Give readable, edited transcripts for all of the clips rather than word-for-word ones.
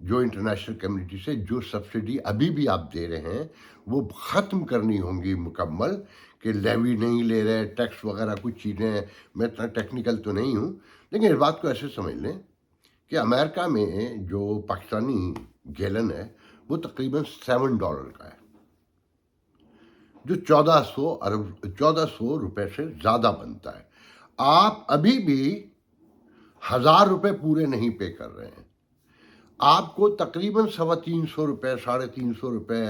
جو international community سے جو سبسڈی ابھی بھی آپ دے رہے ہیں وہ ختم کرنی ہوں گی مکمل، کہ لیوی نہیں لے رہے، ٹیکس وغیرہ کچھ چیزیں، میں اتنا ٹیکنیکل تو نہیں ہوں، لیکن اس بات کو ایسے سمجھ لیں کہ امریکہ میں جو پاکستانی گیلن ہے وہ تقریباً $7 کا ہے، جو 1400 روپے سے زیادہ بنتا ہے۔ آپ ابھی بھی 1000 روپے پورے نہیں پے کر رہے ہیں، آپ کو تقریباً 350 روپے 350 روپے،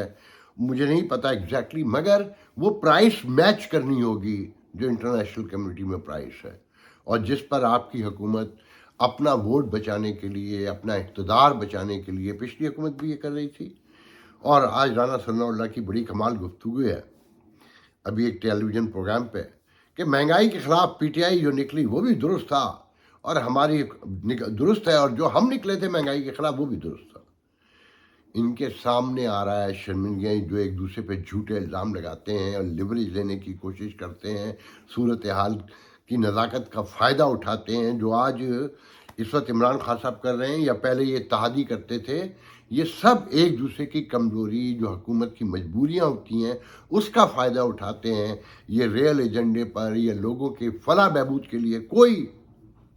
مجھے نہیں پتا ایگزیکٹلی، مگر وہ پرائس میچ کرنی ہوگی جو انٹرنیشنل کمیونٹی میں پرائس ہے، اور جس پر آپ کی حکومت اپنا ووٹ بچانے کے لیے، اپنا اقتدار بچانے کے لیے، پچھلی حکومت بھی یہ کر رہی تھی۔ اور آج رانا ثناء اللہ کی بڑی کمال گفتگو ہے ابھی ایک ٹیلی ویژن پروگرام پہ، کہ مہنگائی کے خلاف پی ٹی آئی جو نکلی وہ بھی درست تھا، اور ہماری درست ہے، اور جو ہم نکلے تھے مہنگائی کے خلاف وہ بھی درست تھا۔ ان کے سامنے آ رہا ہے شرمندگیاں، جو ایک دوسرے پہ جھوٹے الزام لگاتے ہیں اور لیوریج لینے کی کوشش کرتے ہیں، صورتحال کی نزاکت کا فائدہ اٹھاتے ہیں، جو آج اس وقت عمران خان صاحب کر رہے ہیں یا پہلے یہ اتحادی کرتے تھے، یہ سب ایک دوسرے کی کمزوری، جو حکومت کی مجبوریاں ہوتی ہیں اس کا فائدہ اٹھاتے ہیں۔ یہ ریل ایجنڈے پر یا لوگوں کے فلاح بہبود کے لیے کوئی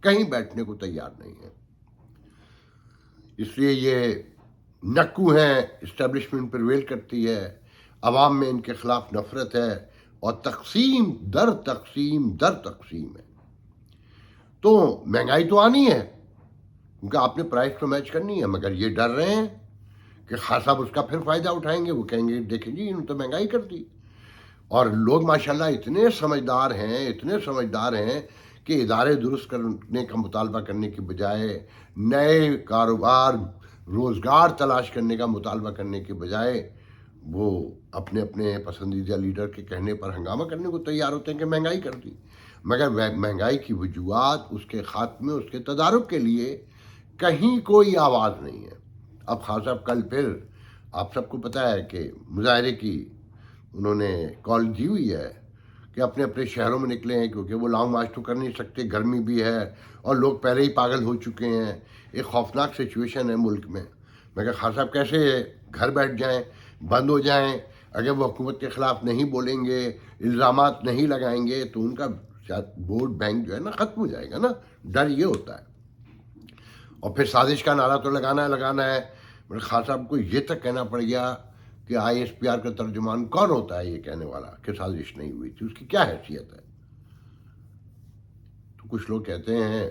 کہیں بیٹھنے کو تیار نہیں ہے۔ اس لیے یہ نکو ہیں، اسٹیبلشمنٹ پریویل کرتی ہے، عوام میں ان کے خلاف نفرت ہے، اور تقسیم در تقسیم ہے۔ تو مہنگائی تو آنی ہے، کیونکہ آپ نے پرائس تو میچ کرنی ہے، مگر یہ ڈر رہے ہیں کہ خان صاحب اس کا پھر فائدہ اٹھائیں گے، وہ کہیں گے دیکھیں جی انہوں نے تو مہنگائی کر دی۔ اور لوگ ماشاءاللہ اتنے سمجھدار ہیں کہ ادارے درست کرنے کا مطالبہ کرنے کی بجائے، نئے کاروبار روزگار تلاش کرنے کا مطالبہ کرنے کے بجائے، وہ اپنے اپنے پسندیدہ لیڈر کے کہنے پر ہنگامہ کرنے کو تیار ہوتے ہیں کہ مہنگائی کر دی، مگر مہنگائی کی وجوہات، اس کے خاتمے، اس کے تدارک کے لیے کہیں کوئی آواز نہیں ہے۔ اب خان صاحب کل پھر، آپ سب کو پتہ ہے کہ مظاہرے کی انہوں نے کال دی ہوئی ہے کہ اپنے اپنے شہروں میں نکلے ہیں، کیونکہ وہ لانگ مارچ تو کر نہیں سکتے، گرمی بھی ہے اور لوگ پہلے ہی پاگل ہو چکے ہیں، ایک خوفناک سچویشن ہے ملک میں۔ مگر خان صاحب کیسے گھر بیٹھ جائیں، بند ہو جائیں؟ اگر وہ حکومت کے خلاف نہیں بولیں گے، الزامات نہیں لگائیں گے، تو ان کا ووٹ بینک جو ہے نا ختم ہو جائے گا نا، ڈر یہ ہوتا ہے۔ اور پھر سازش کا نعرہ تو لگانا ہے۔ میرے خان صاحب کو یہ تک کہنا پڑ گیا کہ آئی ایس پی آر کا ترجمان کون ہوتا ہے یہ کہنے والا کہ سازش نہیں ہوئی تھی، اس کی کیا حیثیت ہے؟ تو کچھ لوگ کہتے ہیں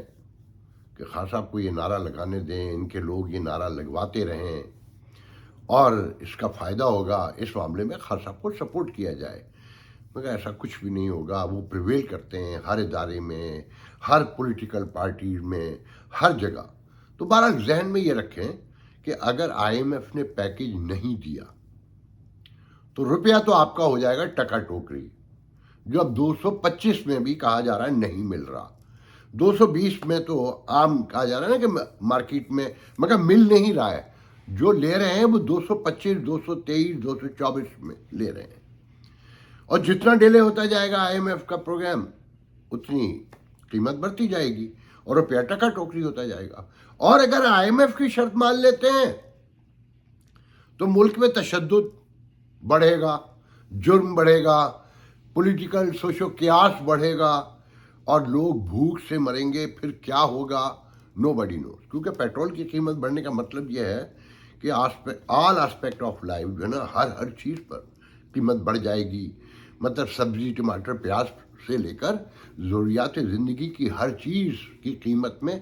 کہ خان صاحب کو یہ نعرہ لگانے دیں، ان کے لوگ یہ نعرہ لگواتے رہیں، اور اس کا فائدہ ہوگا، اس معاملے میں خان صاحب کو سپورٹ کیا جائے، مگر ایسا کچھ بھی نہیں ہوگا۔ وہ پریویل کرتے ہیں ہر ادارے میں، ہر پولیٹیکل پارٹی میں، ہر جگہ۔ تو بہرحال ذہن میں یہ رکھیں کہ اگر آئی ایم ایف نے پیکیج نہیں دیا تو روپیہ تو آپ کا ہو جائے گا ٹکا ٹوکری، جو اب 225 میں بھی کہا جا رہا ہے نہیں مل رہا، 220 میں تو عام کہا جا رہا ہے نا کہ مارکیٹ میں، مگر مل نہیں رہا ہے۔ جو لے رہے ہیں وہ 225 223 224 میں لے رہے ہیں، اور جتنا ڈیلے ہوتا جائے گا آئی ایم ایف کا پروگرام، اتنی قیمت بڑھتی جائے گی اور روپیہ ٹکا ٹوکری ہوتا جائے گا۔ اور اگر آئی ایم ایف کی شرط مان لیتے ہیں تو ملک میں تشدد بڑھے گا، جرم بڑھے گا، پولیٹیکل سوشو کیاس بڑھے گا، اور لوگ بھوک سے مریں گے۔ پھر کیا ہوگا نو بڈی نوز، کیونکہ پیٹرول کی قیمت بڑھنے کا مطلب یہ ہے کہ آل آسپیکٹ آف لائف جو ہے نا، ہر چیز پر قیمت بڑھ جائے گی، مطلب سبزی، ٹماٹر، پیاز سے لے کر ضروریات زندگی کی ہر چیز کی قیمت میں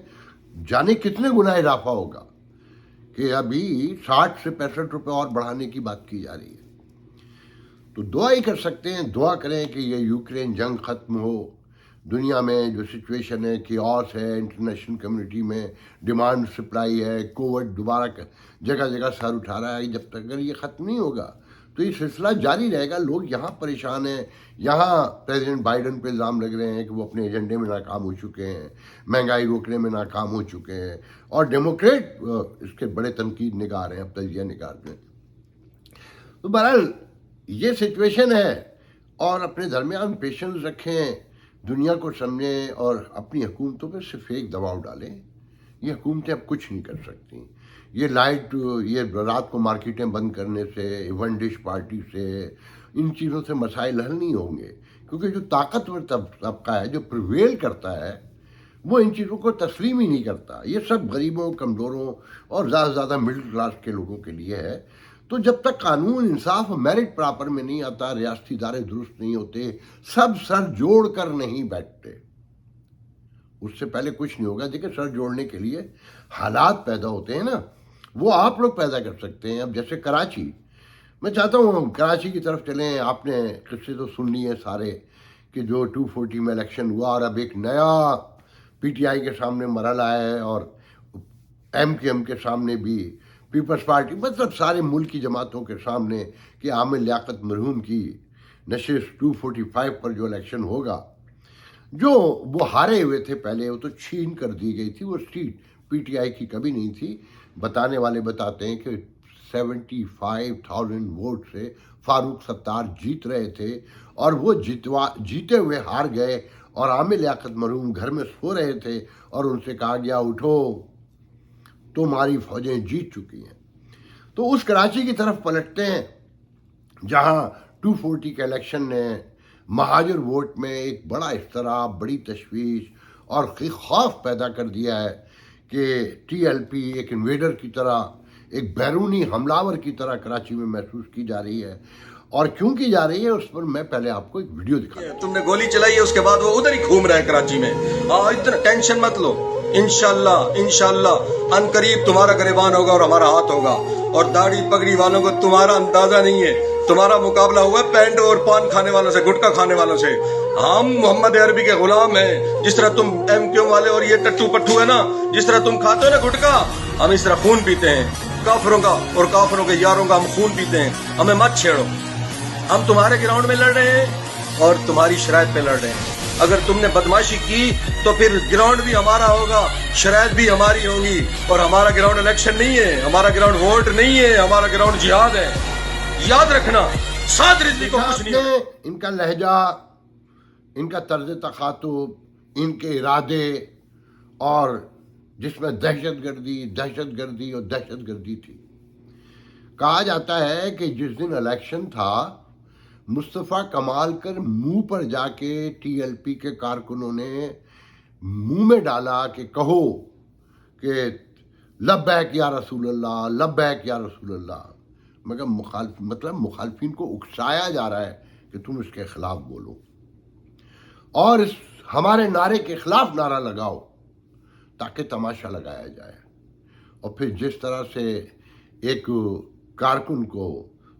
جانے کتنے گنا اضافہ ہوگا، کہ ابھی 60 سے 65 روپے اور بڑھانے کی بات کی جا رہی ہے۔ تو دعا ہی کر سکتے ہیں، دعا کریں کہ یہ یوکرین جنگ ختم ہو، دنیا میں جو سچویشن ہے، کیوس ہے انٹرنیشنل کمیونٹی میں، ڈیمانڈ سپلائی ہے، کووڈ دوبارہ جگہ جگہ سر اٹھا رہا ہے، جب تک اگر یہ ختم نہیں ہوگا تو یہ سلسلہ جاری رہے گا۔ لوگ یہاں پریشان ہیں، یہاں پریزیڈنٹ بائیڈن پہ الزام لگ رہے ہیں کہ وہ اپنے ایجنڈے میں ناکام ہو چکے ہیں، مہنگائی روکنے میں ناکام ہو چکے ہیں، اور ڈیموکریٹ اس کے بڑے تنقید نگار ہیں، اب تجزیہ نگار میں۔ تو بہرحال یہ سچویشن ہے، اور اپنے درمیان پیشنس رکھیں، دنیا کو سمجھیں، اور اپنی حکومتوں پہ صرف ایک دباؤ ڈالیں۔ یہ حکومتیں اب کچھ نہیں کر سکتی، یہ رات کو مارکیٹیں بند کرنے سے، ایون ڈش پارٹی سے، ان چیزوں سے مسائل حل نہیں ہوں گے، کیونکہ جو طاقتور طبقہ ہے، جو پریویل کرتا ہے، وہ ان چیزوں کو تسلیم ہی نہیں کرتا. یہ سب غریبوں، کمزوروں اور زیادہ سے زیادہ مڈل کلاس کے لوگوں کے لیے ہے. تو جب تک قانون، انصاف اور میرٹ پراپر میں نہیں آتا، ریاستی ادارے درست نہیں ہوتے، سب سر جوڑ کر نہیں بیٹھتے، اس سے پہلے کچھ نہیں ہوگا. دیکھیں، سر جوڑنے کے لیے حالات پیدا ہوتے ہیں نا، وہ آپ لوگ پیدا کر سکتے ہیں. اب جیسے کراچی، میں چاہتا ہوں کراچی کی طرف چلیں. آپ نے قصے تو سن لیے سارے کہ جو 240 میں الیکشن ہوا، اور اب ایک نیا پی ٹی آئی کے سامنے مرحلہ ہے، اور ایم کیو ایم کے سامنے بھی، پیپلز پارٹی، مطلب سارے ملک کی جماعتوں کے سامنے کہ عامر لیاقت مرحوم کی نشست 245 پر جو الیکشن ہوگا، جو وہ ہارے ہوئے تھے پہلے، وہ تو چھین کر دی گئی تھی. وہ سیٹ پی ٹی آئی کی کبھی نہیں تھی. بتانے والے بتاتے ہیں کہ 75,000 ووٹ سے فاروق ستار جیت رہے تھے، اور وہ جیتے ہوئے ہار گئے، اور عامر لیاقت مرحوم گھر میں سو رہے تھے، اور ان سے کہا گیا اٹھو، تمہاری فوجیں جیت چکی ہیں. تو اس کراچی کی طرف پلٹتے ہیں جہاں 240 کے الیکشن نے مہاجر ووٹ میں ایک بڑا اضطراب، بڑی تشویش اور خوف پیدا کر دیا ہے کہ ٹی ایل پی ایک انویڈر کی طرح، ایک بیرونی حملہ کی طرح کراچی میں محسوس کی جا رہی ہے. اور کیوں کی جا رہی ہے، اس پر میں پہلے آپ کو ایک ویڈیو دکھاتا ہوں. تم نے گولی چلائی ہے، اس کے بعد وہ ادھر ہی گھوم رہے ہیں کراچی میں. اتنا ٹینشن مت لو، انشاءاللہ ان قریب تمہارا گریبان ہوگا اور ہمارا ہاتھ ہوگا. اور داڑھی پگڑی والوں کو تمہارا اندازہ نہیں ہے. تمہارا مقابلہ ہوا ہے پینٹ اور پان کھانے والوں سے، گٹکا کھانے والوں سے. ہم محمد عربی کے غلام ہیں. جس طرح تم ایم کیو والے اور یہ ٹٹو پٹھو ہے نا، جس طرح تم کھاتے ہو نا گٹکا، ہم اس طرح خون پیتے ہیں. کافروں کا اور کافروں کے یاروں کا ہم خون پیتے ہیں. ہمیں مت چھیڑو. ہم تمہارے گراؤنڈ میں لڑ رہے ہیں اور تمہاری شرائط پہ لڑ رہے ہیں. اگر تم نے بدماشی کی تو پھر گراؤنڈ بھی ہمارا ہوگا، شرائط بھی ہماری ہوگی. اور ہمارا گراؤنڈ الیکشن نہیں ہے، ہمارا گراؤنڈ ووٹ نہیں ہے، ہمارا گراؤنڈ جہاد ہے. یاد رکھنا، ساتھ رضوی کو کچھ نہیں ہے. ان کا لہجہ، ان کا طرز تخاطب، ان کے ارادے، اور جس میں دہشت گردی اور دہشت گردی تھی. کہا جاتا ہے کہ جس دن الیکشن تھا، مصطفیٰ کمال کر منہ پر جا کے ٹی ایل پی کے کارکنوں نے منہ میں ڈالا کہ کہو کہ لبیک یا رسول اللہ، لبیک یا رسول اللہ. مگر مخالفین کو اکسایا جا رہا ہے کہ تم اس کے خلاف بولو، اور اس ہمارے نعرے کے خلاف نعرہ لگاؤ، تاکہ تماشا لگایا جائے. اور پھر جس طرح سے ایک کارکن کو،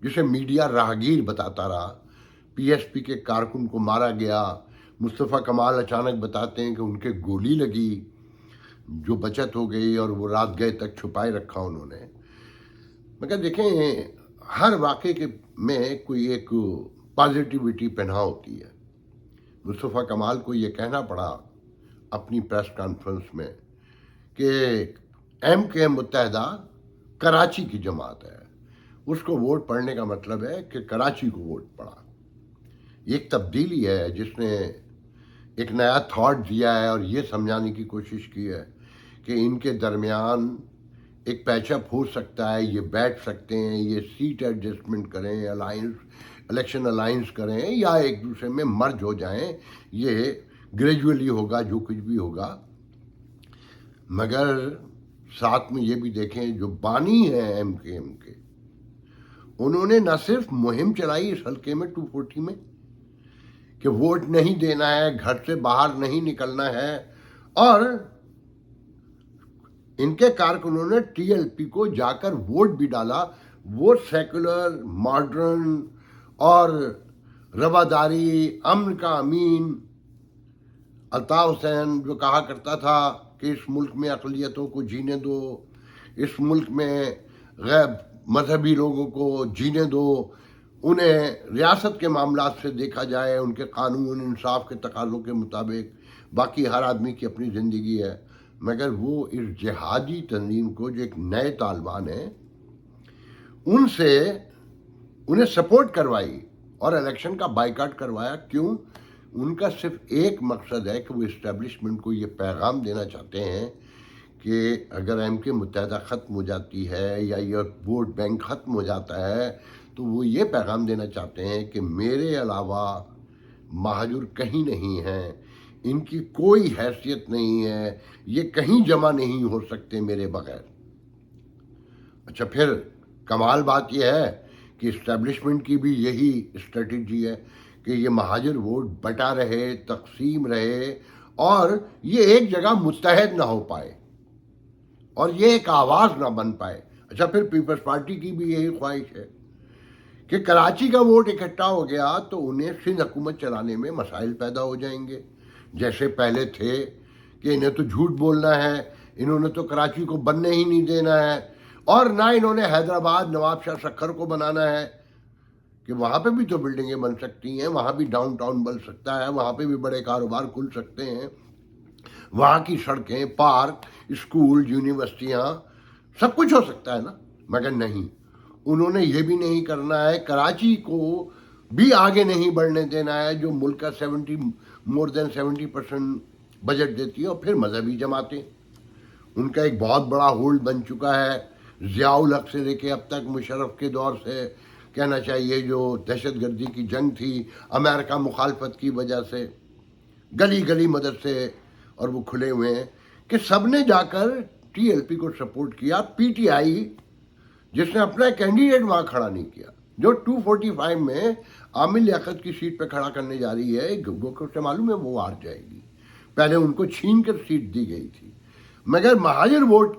جسے میڈیا راہگیر بتاتا رہا، پی ایس پی کے کارکن کو مارا گیا. مصطفیٰ کمال اچانک بتاتے ہیں کہ ان کے گولی لگی، جو بچت ہو گئی، اور وہ رات گئے تک چھپائے رکھا انہوں نے. مگر دیکھیں، ہر واقعے میں کوئی ایک پازیٹیوٹی پنہا ہوتی ہے. مصطفیٰ کمال کو یہ کہنا پڑا اپنی پریس کانفرنس میں کہ ایم کے متحدہ کراچی کی جماعت ہے، اس کو ووٹ پڑنے کا مطلب ہے کہ کراچی کو ووٹ پڑا. یہ ایک تبدیلی ہے جس نے ایک نیا تھاٹ دیا ہے، اور یہ سمجھانے کی کوشش کی ہے کہ ان کے درمیان ایک پیچ اپ ہو سکتا ہے، یہ بیٹھ سکتے ہیں، یہ سیٹ ایڈجسٹمنٹ کریں، الیکشن الائنس کریں، یا ایک دوسرے میں مرج ہو جائیں. یہ گریجولی ہوگا، جو کچھ بھی ہوگا. مگر ساتھ میں یہ بھی دیکھیں، جو بانی ہیں ایم کے ایم کے، انہوں نے نہ صرف مہم چلائی اس حلقے میں 240 میں کہ ووٹ نہیں دینا ہے، گھر سے باہر نہیں نکلنا ہے، اور ان کے کارکنوں نے ٹی ایل پی کو جا کر ووٹ بھی ڈالا. وہ سیکولر، ماڈرن اور رواداری، امن کا امین الطاف حسین، جو کہا کرتا تھا کہ اس ملک میں اقلیتوں کو جینے دو، اس ملک میں غیر مذہبی لوگوں کو جینے دو، انہیں ریاست کے معاملات سے دیکھا جائے، ان کے قانون انصاف کے تقاضوں کے مطابق، باقی ہر آدمی کی اپنی زندگی ہے. مگر وہ اس جہادی تنظیم کو، جو ایک نئے طالبان ہیں، ان سے انہیں سپورٹ کروائی اور الیکشن کا بائیکاٹ کروایا. کیوں؟ ان کا صرف ایک مقصد ہے کہ وہ اسٹیبلشمنٹ کو یہ پیغام دینا چاہتے ہیں کہ اگر ایم کے متحدہ ختم ہو جاتی ہے یا یہ ووٹ بینک ختم ہو جاتا ہے تو وہ یہ پیغام دینا چاہتے ہیں کہ میرے علاوہ مہاجر کہیں نہیں ہیں، ان کی کوئی حیثیت نہیں ہے، یہ کہیں جمع نہیں ہو سکتے میرے بغیر۔ اچھا، پھر کمال بات یہ ہے کہ اسٹیبلشمنٹ کی بھی یہی اسٹریٹجی ہے کہ یہ مہاجر ووٹ بٹا رہے، تقسیم رہے، اور یہ ایک جگہ متحد نہ ہو پائے اور یہ ایک آواز نہ بن پائے۔ اچھا، پھر پیپلز پارٹی کی بھی یہی خواہش ہے کہ کراچی کا ووٹ اکٹھا ہو گیا تو انہیں سندھ حکومت چلانے میں مسائل پیدا ہو جائیں گے، جیسے پہلے تھے کہ انہیں تو جھوٹ بولنا ہے، انہوں نے تو کراچی کو بننے ہی نہیں دینا ہے، اور نہ انہوں نے حیدرآباد نواب شاہ سکھر کو بنانا ہے کہ وہاں پہ بھی تو بلڈنگیں بن سکتی ہیں، وہاں بھی ڈاؤن ٹاؤن بن سکتا ہے، وہاں پہ بھی بڑے کاروبار کھل سکتے ہیں، وہاں کی سڑکیں، پارک، اسکول، یونیورسٹیاں، سب کچھ ہو سکتا ہے نا۔ مگر نہیں، انہوں نے یہ بھی نہیں کرنا ہے، کراچی کو بھی آگے نہیں بڑھنے دینا ہے جو ملک کا مور دین 70% بجٹ دیتی ہے۔ اور پھر مذہبی جماعتیں، ان کا ایک بہت بڑا ہولڈ بن چکا ہے، ضیاء الحق سے لے کے اب تک مشرف کے دور سے کہنا چاہیے، جو دہشت گردی کی جنگ تھی امریکہ مخالفت کی وجہ سے، گلی گلی مدرسے اور وہ کھلے ہوئے ہیں کہ سب نے جا کر ٹی ایل پی کو سپورٹ کیا۔ پی ٹی آئی جس نے اپنا کینڈیڈیٹ وہاں کھڑا نہیں کیا، جو 245 میں عامر لیاقت کی سیٹ پہ کھڑا کرنے جا رہی ہے، گگو کو سے معلوم ہے وہ ہار جائے گی، پہلے ان کو چھین کر سیٹ دی گئی تھی، مگر مہاجر ووٹ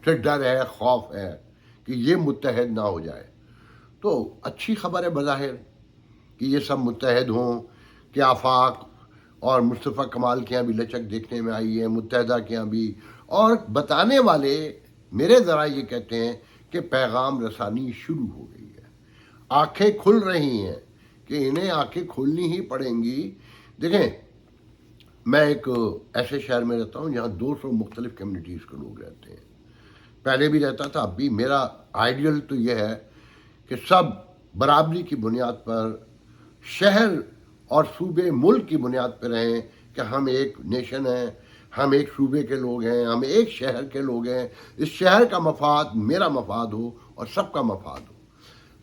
سے ڈر ہے، خوف ہے کہ یہ متحد نہ ہو جائے۔ تو اچھی خبر ہے بظاہر کہ یہ سب متحد ہوں، کہ آفاق اور مصطفیٰ کمال کے یہاں بھی لچک دیکھنے میں آئی ہے، متحدہ کے یہاں بھی، اور بتانے والے میرے ذرائع یہ کہتے ہیں کہ پیغام رسانی شروع ہو گئی ہے، آنکھیں کھل رہی ہیں کہ انہیں آنکھیں کھولنی ہی پڑیں گی۔ دیکھیں، میں ایک ایسے شہر میں رہتا ہوں جہاں 200 مختلف کمیونٹیز کے لوگ رہتے ہیں، پہلے بھی رہتا تھا، اب بھی۔ میرا آئیڈیل تو یہ ہے کہ سب برابری کی بنیاد پر، شہر اور صوبے ملک کی بنیاد پہ رہیں، کہ ہم ایک نیشن ہیں، ہم ایک صوبے کے لوگ ہیں، ہم ایک شہر کے لوگ ہیں، اس شہر کا مفاد میرا مفاد ہو اور سب کا مفاد ہو۔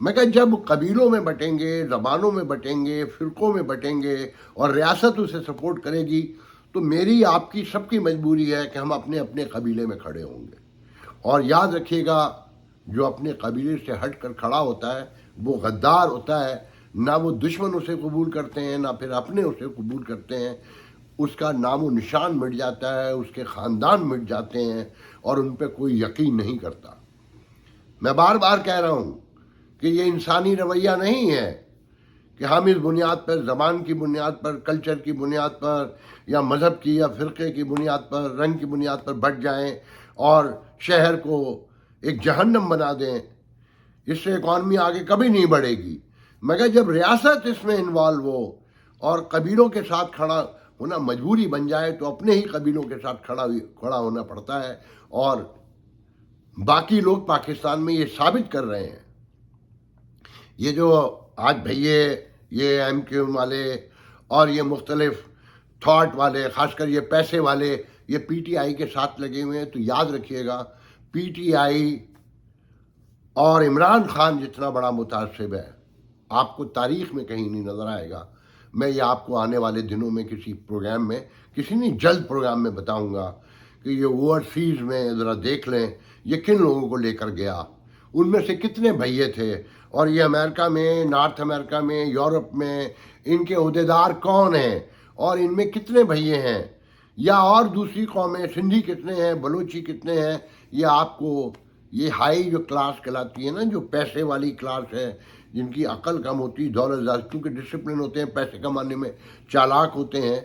مگر جب قبیلوں میں بٹیں گے، زبانوں میں بٹیں گے، فرقوں میں بٹیں گے اور ریاست اسے سپورٹ کرے گی، تو میری، آپ کی، سب کی مجبوری ہے کہ ہم اپنے اپنے قبیلے میں کھڑے ہوں گے۔ اور یاد رکھیے گا، جو اپنے قبیلے سے ہٹ کر کھڑا ہوتا ہے وہ غدار ہوتا ہے، نہ وہ دشمن اسے قبول کرتے ہیں نہ پھر اپنے اسے قبول کرتے ہیں، اس کا نام و نشان مٹ جاتا ہے، اس کے خاندان مٹ جاتے ہیں اور ان پہ کوئی یقین نہیں کرتا۔ میں بار بار کہہ رہا ہوں کہ یہ انسانی رویہ نہیں ہے کہ ہم اس بنیاد پر، زبان کی بنیاد پر، کلچر کی بنیاد پر، یا مذہب کی یا فرقے کی بنیاد پر، رنگ کی بنیاد پر بٹ جائیں اور شہر کو ایک جہنم بنا دیں۔ اس سے اکانومی آگے کبھی نہیں بڑھے گی۔ مگر جب ریاست اس میں انوالو ہو اور قبیلوں کے ساتھ کھڑا ہونا مجبوری بن جائے تو اپنے ہی قبیلوں کے ساتھ کھڑا ہونا پڑتا ہے، اور باقی لوگ پاکستان میں یہ ثابت کر رہے ہیں۔ یہ جو آج بھئیے، یہ ایم کیو والے اور یہ مختلف تھاٹ والے، خاص کر یہ پیسے والے، یہ پی ٹی آئی کے ساتھ لگے ہوئے ہیں، تو یاد رکھیے گا، پی ٹی آئی اور عمران خان جتنا بڑا متعصب ہے، آپ کو تاریخ میں کہیں نہیں نظر آئے گا۔ میں یہ آپ کو آنے والے دنوں میں کسی پروگرام میں، کسی نہیں جلد پروگرام میں بتاؤں گا کہ یہ اوورسیز میں ذرا دیکھ لیں یہ کن لوگوں کو لے کر گیا، ان میں سے کتنے بھائیے تھے، اور یہ امریکہ میں، نارتھ امریکہ میں، یورپ میں ان کے عہدیدار کون ہیں، اور ان میں کتنے بھائیے ہیں، یا اور دوسری قومیں، سندھی کتنے ہیں، بلوچی کتنے ہیں۔ یہ آپ کو، یہ ہائی جو کلاس کہلاتی ہے نا، جو پیسے والی کلاس ہے، جن کی عقل کم ہوتی، دولت زیادہ، کیونکہ ڈسپلن ہوتے ہیں، پیسے کمانے میں چالاک ہوتے ہیں،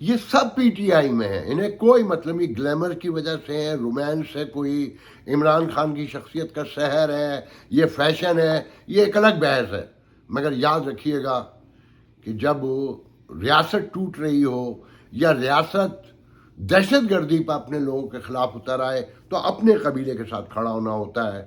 یہ سب پی ٹی آئی میں ہیں۔ انہیں کوئی مطلب نہیں، گلیمر کی وجہ سے ہے، رومانس ہے، کوئی عمران خان کی شخصیت کا سحر ہے، یہ فیشن ہے، یہ ایک الگ بحث ہے۔ مگر یاد رکھیے گا کہ جب ریاست ٹوٹ رہی ہو یا ریاست دہشت گردی پر اپنے لوگوں کے خلاف اتر آئے تو اپنے قبیلے کے ساتھ کھڑا ہونا ہوتا ہے۔